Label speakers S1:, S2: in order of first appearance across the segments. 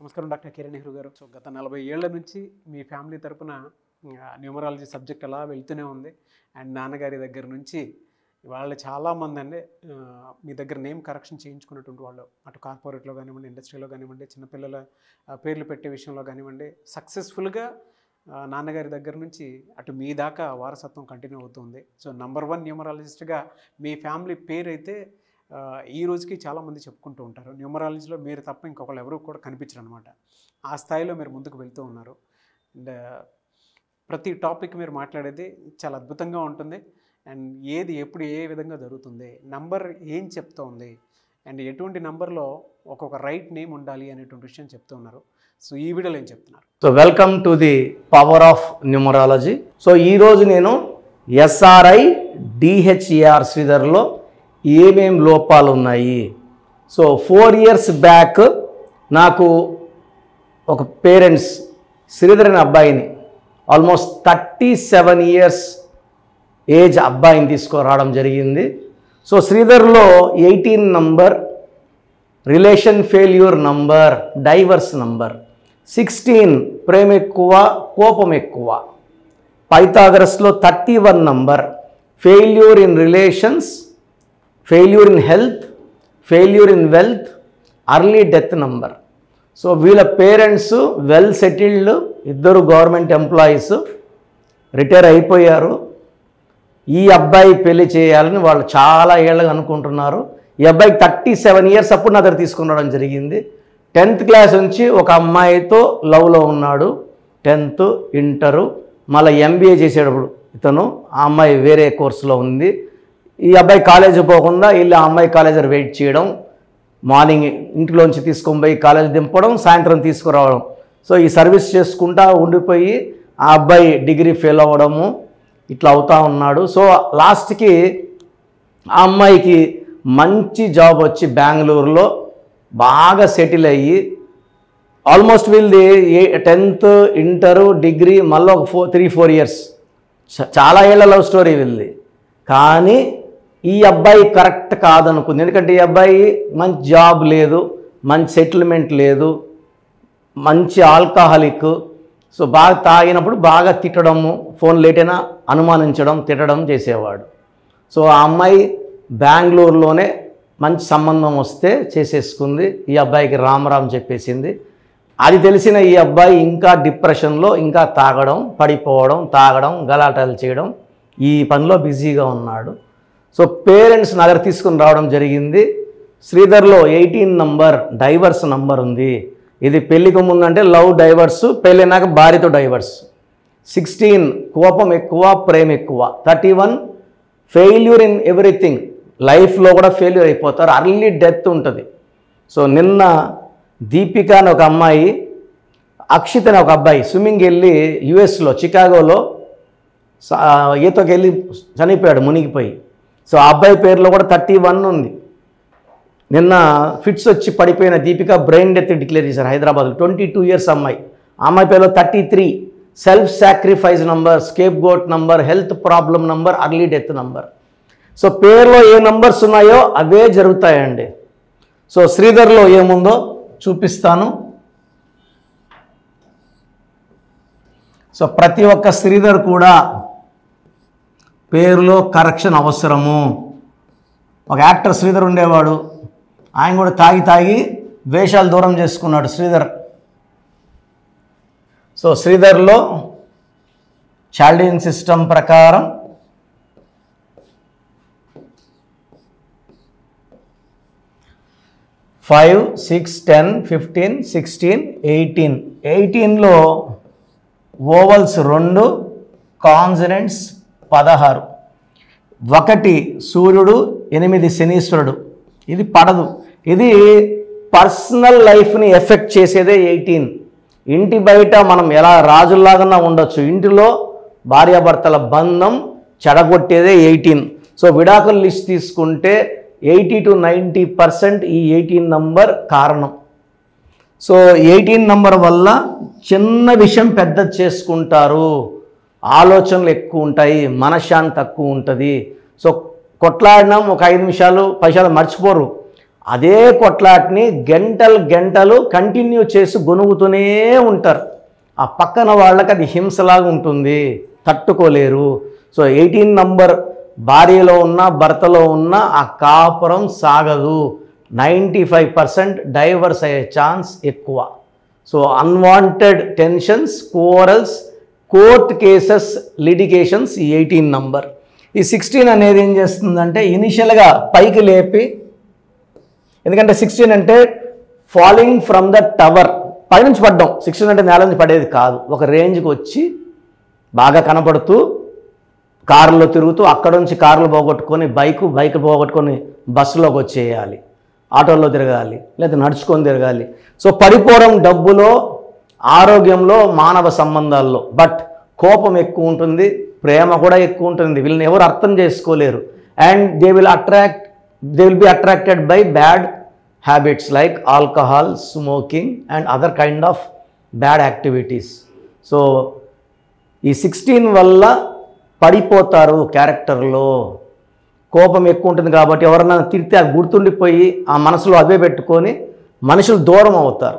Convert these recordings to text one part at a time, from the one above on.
S1: నమస్కారం డాక్టర్ కిరణ్ నెహ్రూ గారు. సో గత 40 ఏళ్ల నుంచి మీ ఫ్యామిలీ తరపున న్యూమరాలజీ సబ్జెక్ట్ అలా వెళ్తూనే ఉంది. అండ్ నాన్నగారి దగ్గర నుంచి వాళ్ళు చాలామంది అండి మీ దగ్గర నేమ్ కరెక్షన్ చేయించుకున్నటువంటి వాళ్ళు, అటు కార్పొరేట్లో కానివ్వండి, ఇండస్ట్రీలో కానివ్వండి, చిన్నపిల్లల పేర్లు పెట్టే విషయంలో కానివ్వండి, సక్సెస్ఫుల్గా నాన్నగారి దగ్గర నుంచి అటు మీ దాకా వారసత్వం కంటిన్యూ అవుతుంది. సో నంబర్ 1 న్యూమరాలజిస్ట్గా మీ ఫ్యామిలీ పేరు అయితే ఈ రోజుకి చాలామంది చెప్పుకుంటూ ఉంటారు. న్యూమరాలజీలో మీరు తప్ప ఇంకొకళ్ళు ఎవరు కూడా కనిపించరు అనమాట. ఆ స్థాయిలో మీరు ముందుకు వెళ్తూ ఉన్నారు. అండ్ ప్రతి టాపిక్ మీరు మాట్లాడేది చాలా అద్భుతంగా ఉంటుంది. అండ్ ఏది ఎప్పుడు ఏ విధంగా జరుగుతుంది, నంబర్ ఏం చెప్తోంది, అండ్ ఎటువంటి నంబర్లో ఒక్కొక్క రైట్ నేమ్ ఉండాలి అనేటువంటి విషయం చెప్తూ ఉన్నారు. సో ఈ వీడియోలో ఏం చెప్తున్నారు?
S2: So welcome to the power of numerology. So ఈరోజు నేను ఎస్ఆర్ఐ డిహెచ్ఏఆర్ శ్రీధర్లో ఏమేం లోపాలు ఉన్నాయి. సో 4 years బ్యాక్ నాకు ఒక పేరెంట్స్ శ్రీధర్ అనే అబ్బాయిని, ఆల్మోస్ట్ 37 years ఏజ్ అబ్బాయిని తీసుకురావడం జరిగింది. సో శ్రీధర్లో 18 number relation failure number, divorce number. 16 ప్రేమ ఎక్కువ, కోపం ఎక్కువ. పైథాగరస్లో 31 number failure in relations, failure in health, failure in wealth, early death number. So వీళ్ళ పేరెంట్స్ వెల్ సెటిల్డ్, ఇద్దరు గవర్నమెంట్ ఎంప్లాయీస్, రిటైర్ అయిపోయారు. ఈ అబ్బాయి పెళ్లి చేయాలని వాళ్ళు చాలా ఏళ్ళగా అనుకుంటున్నారు. ఈ అబ్బాయికి 37 years అప్పుడు నా దగ్గర తీసుకుని రావడం జరిగింది. 10th class నుంచి ఒక అమ్మాయితో లవ్లో ఉన్నాడు. 10th, ఇంటరు, మళ్ళీ MBA చేసేటప్పుడు ఇతను, ఆ అమ్మాయి వేరే కోర్సులో ఉంది. ఈ అబ్బాయి కాలేజీ పోకుండా వీళ్ళు ఆ అమ్మాయి కాలేజీ వెయిట్ చేయడం, మార్నింగ్ ఇంటిలోంచి తీసుకొని పోయి కాలేజీ దింపడం, సాయంత్రం తీసుకురావడం. సో ఈ సర్వీస్ చేసుకుంటా ఉండిపోయి ఆ అబ్బాయి డిగ్రీ ఫెయిల్ అవ్వడము ఇట్లా అవుతూ ఉన్నాడు. సో లాస్ట్కి ఆ అమ్మాయికి మంచి జాబ్ వచ్చి బెంగళూరులో బాగా సెటిల్ అయ్యి, ఆల్మోస్ట్ వీళ్ళది 10th, ఇంటరు, డిగ్రీ, మళ్ళీ ఒక 3-4 years, చాలా ఏళ్ళ లవ్ స్టోరీ వీళ్ళది. కానీ ఈ అబ్బాయి కరెక్ట్ కాదనుకుంది. ఎందుకంటే ఈ అబ్బాయి మంచి జాబ్ లేదు, మంచి సెటిల్మెంట్ లేదు, మంచి ఆల్కహాలిక్. సో బాగా తాగినప్పుడు బాగా తిట్టడము, ఫోన్ లేట్ అయినా అనుమానించడం, తిట్టడం చేసేవాడు. సో ఆ అమ్మాయి బెంగళూరులోనే మంచి సంబంధం వస్తే చేసేసుకుంది. ఈ అబ్బాయికి రామ్ చెప్పేసింది. అది తెలిసిన ఈ అబ్బాయి ఇంకా డిప్రెషన్లో, ఇంకా తాగడం, పడిపోవడం, తాగడం, గలాటాలు చేయడం, ఈ పనిలో బిజీగా ఉన్నాడు. సో పేరెంట్స్ నా దగ్గర తీసుకుని రావడం జరిగింది. శ్రీధర్లో 18 నంబర్ డైవర్స్ నంబర్ ఉంది. ఇది పెళ్ళికి ముందంటే లవ్ డైవర్స్, పెళ్ళినాక భార్యతో డైవర్స్. 16 కోపం ఎక్కువ, ప్రేమ ఎక్కువ. 31 ఫెయిల్యూర్ ఇన్ ఎవ్రీథింగ్, లైఫ్లో కూడా ఫెయిల్యూర్ అయిపోతారు, అర్లీ డెత్ ఉంటుంది. సో నిన్న దీపిక అని ఒక అమ్మాయి, అక్షిత్ అని ఒక అబ్బాయి స్విమ్మింగ్కి వెళ్ళి యుఎస్లో చికాగోలో ఈతకి వెళ్ళి చనిపోయాడు మునిగిపోయి. సో ఆ అబ్బాయి పేరులో కూడా 31 ఉంది. నిన్న ఫిట్స్ వచ్చి పడిపోయిన దీపిక బ్రెయిన్ డెత్ డిక్లేర్ చేశారు హైదరాబాద్లో. 22 years అమ్మాయి. ఆ అమ్మాయి పేరులో 33 self sacrifice number, scapegoat number, health problem number, early death number. So పేరులో ఏ నంబర్స్ ఉన్నాయో అవే జరుగుతాయండి. సో శ్రీధర్లో ఏముందో చూపిస్తాను. సో ప్రతి ఒక్క శ్రీధర్ కూడా పేరులో కరెక్షన్ అవసరము. ఒక యాక్టర్ శ్రీధర్ ఉండేవాడు, ఆయన కూడా తాగి వేషాలు దూరం చేసుకున్నాడు శ్రీధర్. సో శ్రీధర్లో చాల్డియన్ సిస్టమ్ ప్రకారం ఫైవ్, 6, 10, 15, 16, 18. 18లో ఓవల్స్ 2, కాన్సనెంట్స్ 16. 1 సూర్యుడు, 8 శనీశ్వరుడు. ఇది పడదు. ఇది పర్సనల్ లైఫ్ని ఎఫెక్ట్ చేసేదే 18. ఇంటి బయట మనం ఎలా రాజుల్లాగా ఉండొచ్చు, ఇంటిలో భార్యాభర్తల బంధం చెడగొట్టేదే 18. సో విడాకుల లిస్ట్ తీసుకుంటే 80 to 90% ఈ 18 నంబర్ కారణం. సో 18 నంబర్ వల్ల చిన్న విషయం పెద్ద చేసుకుంటారు, ఆలోచనలు ఎక్కువ ఉంటాయి, మనశ్శాంతి తక్కువ ఉంటుంది. సో కొట్లాడినాం ఒక 5 నిమిషాలు 10 నిమిషాలు మర్చిపోరు. అదే కొట్లాటని గంటలు కంటిన్యూ చేసి గొనుగుతూనే ఉంటారు. ఆ పక్కన వాళ్ళకి అది హింసలాగా ఉంటుంది, తట్టుకోలేరు. సో 18 నంబర్ భార్యలో ఉన్న భర్తలో ఉన్న ఆ కాపురం సాగదు. 95% డైవర్స్ అయ్యే ఛాన్స్ ఎక్కువ. So unwanted tensions, corals, court cases, litigations ఈ 18 నంబర్. ఈ 16 అనేది ఏం చేస్తుందంటే ఇనిషియల్గా పైకి లేపి, ఎందుకంటే 16 అంటే ఫాలింగ్ ఫ్రమ్ ద టవర్, పైనుంచి పడ్డం. 16 అంటే నేల నుంచి పడేది కాదు, ఒక రేంజ్కి వచ్చి బాగా కనపడుతూ కారులో తిరుగుతూ అక్కడ నుంచి కార్లు పోగొట్టుకొని బైక్ పోగొట్టుకొని బస్సులోకి వచ్చేయాలి, ఆటోల్లో తిరగాలి, లేదా నడుచుకొని తిరగాలి. సో పడిపోవడం డబ్బులో, ఆరోగ్యంలో, మానవ సంబంధాల్లో. బట్ కోపం ఎక్కువ ఉంటుంది, ప్రేమ కూడా ఎక్కువ ఉంటుంది. వీళ్ళని ఎవరు అర్థం చేసుకోలేరు. And they will be attracted by bad habits like alcohol, smoking and other kind of bad activities. So ఈ 16 వల్ల పడిపోతారు క్యారెక్టర్లో. కోపం ఎక్కువ ఉంటుంది కాబట్టి ఎవరన్నా తిరిగితే అది గుర్తుండిపోయి ఆ మనసులో అవే పెట్టుకొని మనుషులు దూరం అవుతారు.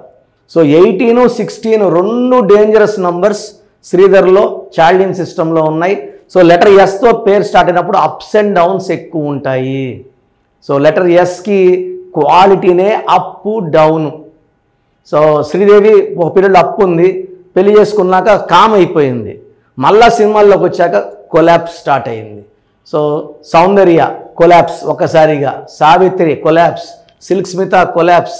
S2: సో 18, 16 రెండు డేంజరస్ నంబర్స్ శ్రీధర్లో చాల్డిన్ సిస్టంలో ఉన్నాయి. సో లెటర్ ఎస్తో పేరు స్టార్ట్ అయినప్పుడు అప్స్ అండ్ డౌన్స్ ఎక్కువ ఉంటాయి. సో లెటర్ ఎస్కి క్వాలిటీనే అప్ డౌన్. సో శ్రీదేవి ఒక పీరియడ్లో అప్పు ఉంది, పెళ్లి చేసుకున్నాక కామ్ అయిపోయింది, మళ్ళా సినిమాల్లోకి వచ్చాక కొలాప్స్ స్టార్ట్ అయింది. సో సౌందర్య కొలాప్స్ ఒక్కసారిగా, సావిత్రి కొలాప్స్, సిల్క్ స్మిత కొలాప్స్,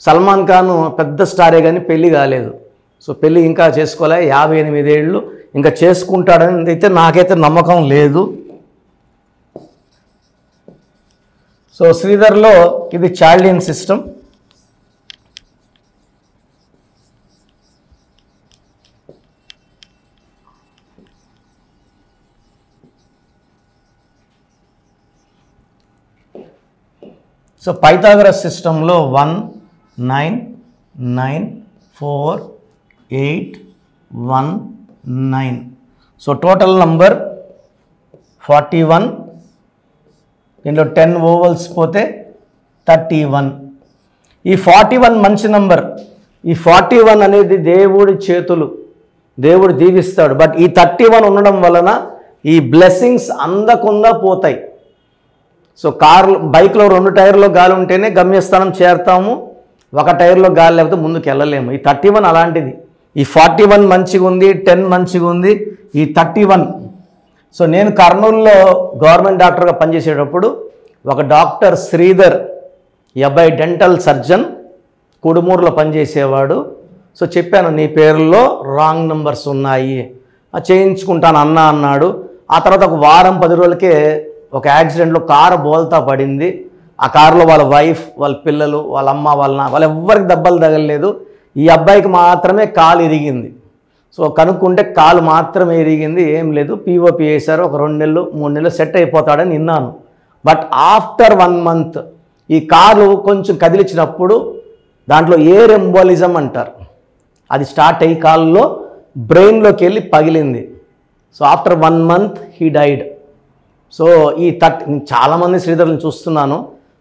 S2: సల్మాన్ ఖాన్ పెద్ద స్టారే కానీ పెళ్ళి కాలేదు. సో పెళ్ళి ఇంకా చేసుకోలే, 58 ఏళ్ళు, ఇంకా చేసుకుంటాడని అయితే నాకైతే నమ్మకం లేదు. సో శ్రీధర్లో ఇది చాల్డిన్ సిస్టమ్. సో పైథాగరస్ సిస్టంలో 1, 9, 9, 4, 8, 1, 9. So total number 41. దీంట్లో 10 ఓవల్స్ పోతే 31. ఈ 41 మంచి నంబర్. ఈ 41 అనేది దేవుడి చేతులు, దేవుడు దీవిస్తాడు. బట్ ఈ 31 ఉండడం వలన ఈ బ్లెస్సింగ్స్ అందకుండా పోతాయి. సో బైక్లో 2 టైర్లో గాలి ఉంటేనే గమ్యస్థానం చేరుతాము, ఒక టైర్లో గాలి లేకపోతే ముందుకు వెళ్ళలేము. ఈ 31 అలాంటిది. ఈ 41 మంచిగా ఉంది, 10 మంచిగా ఉంది, ఈ 31. సో నేను కర్నూలులో గవర్నమెంట్ డాక్టర్గా పనిచేసేటప్పుడు ఒక డాక్టర్ శ్రీధర్, ఈ అబ్బాయి డెంటల్ సర్జన్, కుడుమూరులో పనిచేసేవాడు. సో చెప్పాను నీ పేరులో రాంగ్ నెంబర్స్ ఉన్నాయి, చేయించుకుంటాను అన్నాడు. ఆ తర్వాత ఒక వారం 10 రోజులకే ఒక యాక్సిడెంట్లో కారు బోల్తా పడింది. ఆ కారులో వాళ్ళ వైఫ్, వాళ్ళ పిల్లలు, వాళ్ళ అమ్మ, వాళ్ళ ఎవ్వరికి దెబ్బలు తగలలేదు. ఈ అబ్బాయికి మాత్రమే కాలు ఇరిగింది. సో కనుక్కుంటే కాలు మాత్రమే ఇరిగింది, ఏం లేదు. పిఓపి వేశారు, ఒక 2 నెలలు 3 నెలలు సెట్ అయిపోతాడని విన్నాను. బట్ ఆఫ్టర్ 1 మంత్ ఈ కాలు కొంచెం కదిలించినప్పుడు దాంట్లో ఎయిర్ ఎంబోలిజం అంటారు, అది స్టార్ట్ అయ్యి కాలులో బ్రెయిన్లోకి వెళ్ళి పగిలింది. So after 1 month he died. So ఈ చాలామంది శ్రీధర్ని చూస్తున్నాను.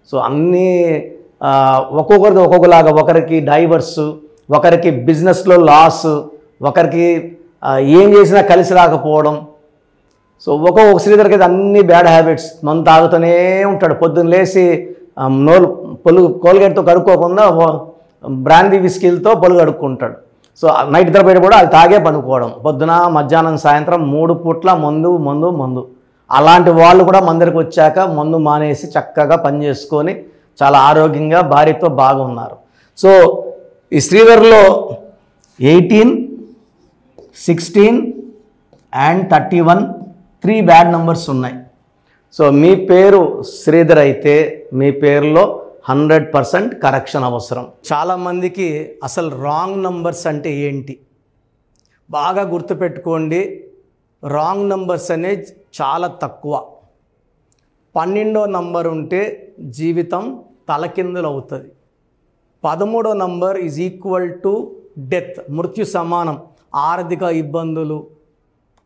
S2: సో అన్నీ ఒక్కొక్కరిది ఒక్కొక్కలాగా, ఒకరికి డైవర్స్, ఒకరికి బిజినెస్లో లాస్, ఒకరికి ఏం చేసినా కలిసి రాకపోవడం. సో ఒక్కొక్క శ్రీధర్కి అయితే అన్ని బ్యాడ్ హ్యాబిట్స్. మందు తాగుతూనే ఉంటాడు, పొద్దున్న లేచి కోల్గేట్తో కడుక్కోకుండా బ్రాందీ విస్కీలతో పొలు కడుక్కుంటాడు. సో నైట్ నిద్రపోయేట కూడా అది తాగే పనుకోవడం, పొద్దున మధ్యాహ్నం సాయంత్రం 3 పూట్ల మందు. అలాంటి వాళ్ళు కూడా మందిరికి వచ్చాక మందు మానేసి చక్కగా పనిచేసుకొని చాలా ఆరోగ్యంగా భార్యతో బాగున్నారు. సో ఈ శ్రీధర్లో 18, 16 అండ్ 31 3 బ్యాడ్ నంబర్స్ ఉన్నాయి. సో మీ పేరు శ్రీధర్ అయితే మీ పేరులో 100% కరెక్షన్ అవసరం. చాలామందికి అసలు రాంగ్ నంబర్స్ అంటే ఏంటి బాగా గుర్తుపెట్టుకోండి. రాంగ్ నంబర్స్ అనేది చాలా తక్కువ. 12వ నంబర్ ఉంటే జీవితం తలకిందులు అవుతుంది. 13వ number is equal to death, మృత్యు సమానం. ఆర్థిక ఇబ్బందులు,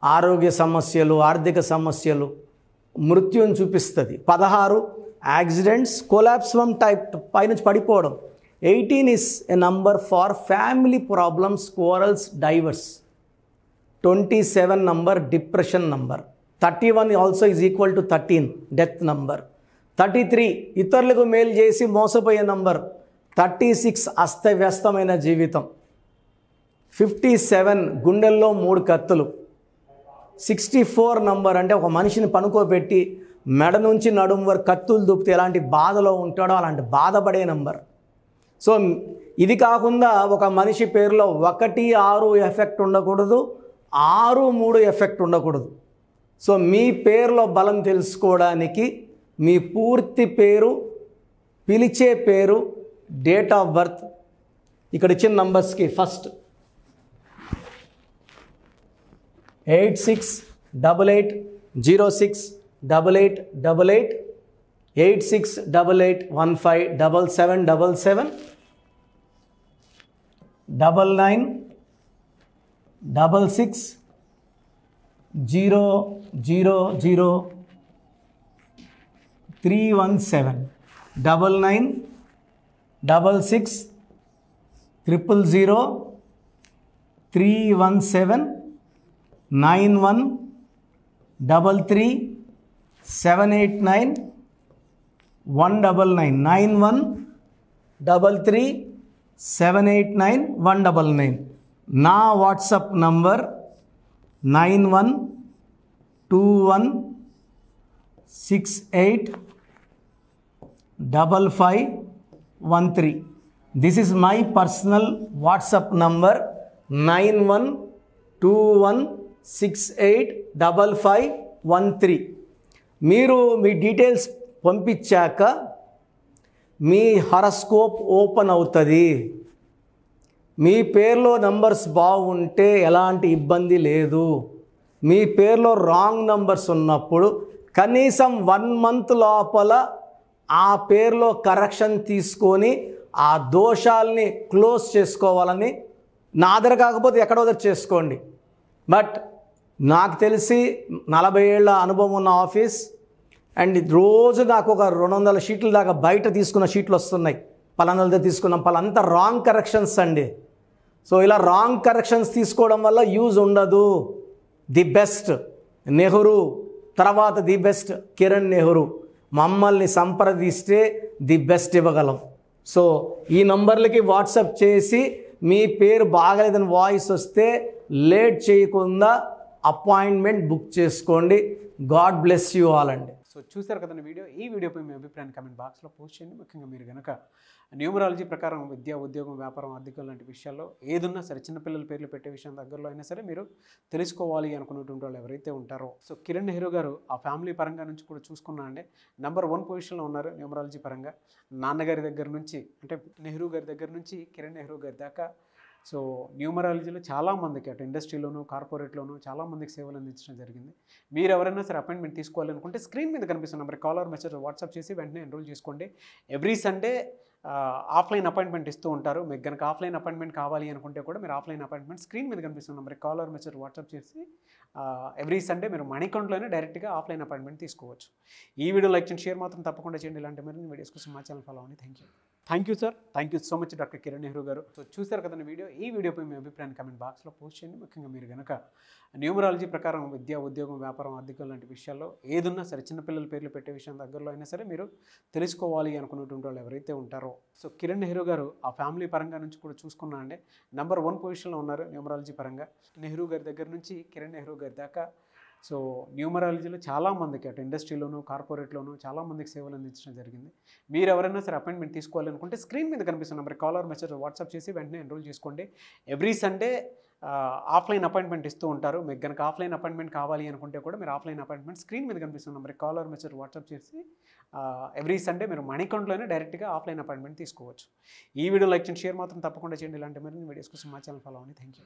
S2: ఆరోగ్య సమస్యలు, ఆర్థిక సమస్యలు మృత్యుని చూపిస్తుంది. 16 యాక్సిడెంట్స్, కొలాప్స్ ఫ్రమ్ పైనుంచి పడిపోవడం. 18 is a number for family problems, quarrels, divorce. 27 number depression number. 31 also is equal to 13 death number. 33 ఇతరులకు మేలు చేసి మోసపోయే నంబర్. 36 అస్తవ్యస్తమైన జీవితం. 57 గుండెల్లో 3 కత్తులు. 64 నంబర్ అంటే ఒక మనిషిని పనుకోబెట్టి మెడ నుంచి నడుము వరకు కత్తులు దూపితే ఎలాంటి బాధలో ఉంటాడో అలాంటి బాధపడే నంబర్. సో ఇది కాకుండా ఒక మనిషి పేరులో 1, 6 ఎఫెక్ట్ ఉండకూడదు, 6, 3 ఎఫెక్ట్ ఉండకూడదు. సో మీ పేరులో బలం తెలుసుకోవడానికి మీ పూర్తి పేరు, పిలిచే పేరు, డేట్ ఆఫ్ బర్త్, ఇక్కడ ఇచ్చిన నంబర్స్కి ఫస్ట్ 8688068888, 8688157777, 9966000317, 9966000317, 9133789199, 9133789199. నా WhatsApp number 9121685513. This is my personal WhatsApp number 9121685513. మీరు మీ డీటెయిల్స్ పంపించాక మీ హరస్కోప్ ఓపెన్ అవుతుంది. మీ పేరులో నంబర్స్ బాగుంటే ఎలాంటి ఇబ్బంది లేదు. మీ పేరులో రాంగ్ నంబర్స్ ఉన్నప్పుడు కనీసం 1 month లోపల ఆ పేరులో కరెక్షన్ తీసుకొని ఆ దోషాలని క్లోజ్ చేసుకోవాలని, నా దగ్గర కాకపోతే ఎక్కడో దగ్గర చేసుకోండి. బట్ నాకు తెలిసి 40 ఏళ్ళ అనుభవం ఉన్న ఆఫీస్ అండ్ రోజు నాకు ఒక 200 షీట్ల దాకా బయట తీసుకున్న షీట్లు వస్తున్నాయి. పలానాలతో తీసుకున్నాం, పలానంతా రాంగ్ కరెక్షన్స్ అండి. సో ఇలా రాంగ్ కరెక్షన్స్ తీసుకోవడం వల్ల యూజ్ ఉండదు. ది బెస్ట్ నెహ్రూ, తర్వాత ది బెస్ట్ కిరణ్ నెహ్రూ, మమ్మల్ని సంప్రదిస్తే ది బెస్ట్ ఇవ్వగలం. సో ఈ నంబర్లకి వాట్సాప్ చేసి మీ పేరు బాగలేదని వాయిస్ వస్తే లేట్ చేయకుండా అపాయింట్మెంట్ బుక్ చేసుకోండి. గాడ్ బ్లెస్ యూ ఆల్ అండి.
S1: సో చూసారు కదండి వీడియో. ఈ వీడియోపై మీ అభిప్రాయాన్ని కామెంట్ బాక్స్లో పోస్ట్ చేయండి. ముఖ్యంగా మీరు కనుక న్యూమరాలజీ ప్రకారం విద్య, ఉద్యోగం, వ్యాపారం, ఆర్థికం లాంటి విషయాల్లో ఏదున్నా సరే, చిన్నపిల్లల పేర్లు పెట్టే విషయం దగ్గరలో అయినా సరే మీరు తెలుసుకోవాలి అనుకున్నటువంటి వాళ్ళు ఎవరైతే ఉంటారో, సో కిరణ్ నెహ్రూ గారు ఆ ఫ్యామిలీ పరంగా నుంచి కూడా చూసుకున్నా అండి నెంబర్ 1 పొజిషన్లో ఉన్నారు న్యూమరాలజీ పరంగా. నాన్నగారి దగ్గర నుంచి అంటే నెహ్రూ గారి దగ్గర నుంచి కిరణ్ నెహ్రూ గారి దాకా సో న్యూమరాలజీలో చాలామందికి అటు ఇండస్ట్రీలోను, కార్పొరేట్లోను చాలామందికి సేవలు అందించడం జరిగింది. మీరు ఎవరైనా సరే అపాయింట్మెంట్ తీసుకోవాలనుకుంటే స్క్రీన్ మీద కనిపిస్తున్న నెంబర్ కాలర్ మెసేజ్ వాట్సాప్ చేసి వెంటనే ఎన్రోల్ చేసుకోండి. ఎవ్రీ సండే ఆఫ్లైన్ అపాయింట్మెంట్ ఇస్తూ ఉంటారు. మీకు కనుక ఆఫ్లైన్ అపాయింట్మెంట్ కావాలి అనుకుంటే కూడా మీరు ఆఫ్లైన్ అపాయింట్మెంట్ స్క్రీన్ మీద కనిపిస్తున్న నెంబర్ కాలర్ మెసేజ్ వాట్సాప్ చేసి ఎవ్రీ సండే మీరు మనీ అకౌంట్లోనే డైరెక్ట్గా ఆఫ్లైన్ అపాయింట్మెంట్ తీసుకోవచ్చు. ఈ వీడియో లైక్ చేయండి, షేర్ మాత్రం తప్పకుండా చేయండి. ఇలాంటి మరిన్ని వీడియోస్ కోసం మా ఛానల్ ఫాలో అవ్వండి. Thank you sir. Thank you so much doctor Kiran Nehru గారు. సో చూసారు కదండి వీడియో. ఈ వీడియోపై మీ అభిప్రాయాన్ని కామెంట్ బాక్స్లో పోస్ట్ చేయండి. ముఖ్యంగా మీరు కనుక న్యూమరాలజీ ప్రకారం విద్య, ఉద్యోగం, వ్యాపారం, ఆర్థికం లాంటి విషయాల్లో ఏదున్నా సరే, చిన్నపిల్లల పేర్లు పెట్టే విషయం దగ్గరలో అయినా సరే మీరు తెలుసుకోవాలి అనుకున్నటువంటి వాళ్ళు ఎవరైతే ఉంటారో, సో కిరణ్ నెహ్రూ గారు ఆ ఫ్యామిలీ పరంగా నుంచి కూడా చూసుకున్నా అండి నెంబర్ 1 పొజిషన్లో ఉన్నారు న్యూమరాలజీ పరంగా. నెహ్రూ గారి దగ్గర నుంచి కిరణ్ నెహ్రూ గారి దాకా సో న్యూమరాలజీలో చాలామందికి అటు ఇండస్ట్రీలోను, కార్పొరేట్లోను చాలామందికి సేవలు అందించడం జరిగింది. మీరు ఎవరైనా సరే అపాయింట్మెంట్ తీసుకోవాలనుకుంటే స్క్రీన్ మీద కనిపిస్తున్న నెంబర్ కాలర్ మెసేజ్ వాట్సాప్ చేసి వెంటనే ఎన్రోల్ చేసుకోండి. ఎవ్రీ సండే ఆఫ్లైన్ అపాయింట్మెంట్ ఇస్తూ ఉంటారు. మీకు కనుక ఆఫ్లైన్ అపాయింట్మెంట్ కావాలి అనుకుంటే కూడా మీరు ఆఫ్లైన్ అపాయింట్మెంట్ స్క్రీన్ మీద కనిపిస్తున్న నెంబర్ కాలర్ మెసేజ్ వాట్సాప్ చేసి ఎవ్రీ సండే మీరు మనీ అకౌంట్లోనే డైరెక్ట్గా ఆఫ్లైన్ అపాయింట్మెంట్ తీసుకోవచ్చు. ఈ వీడియో లైక్ చేయండి, షేర్ మాత్రం తప్పకుండా చేయండి. ఇలాంటి మరిన్ని వీడియోస్ కోసం మా ఛానల్ ఫాలో అవ్వండి. Thank you.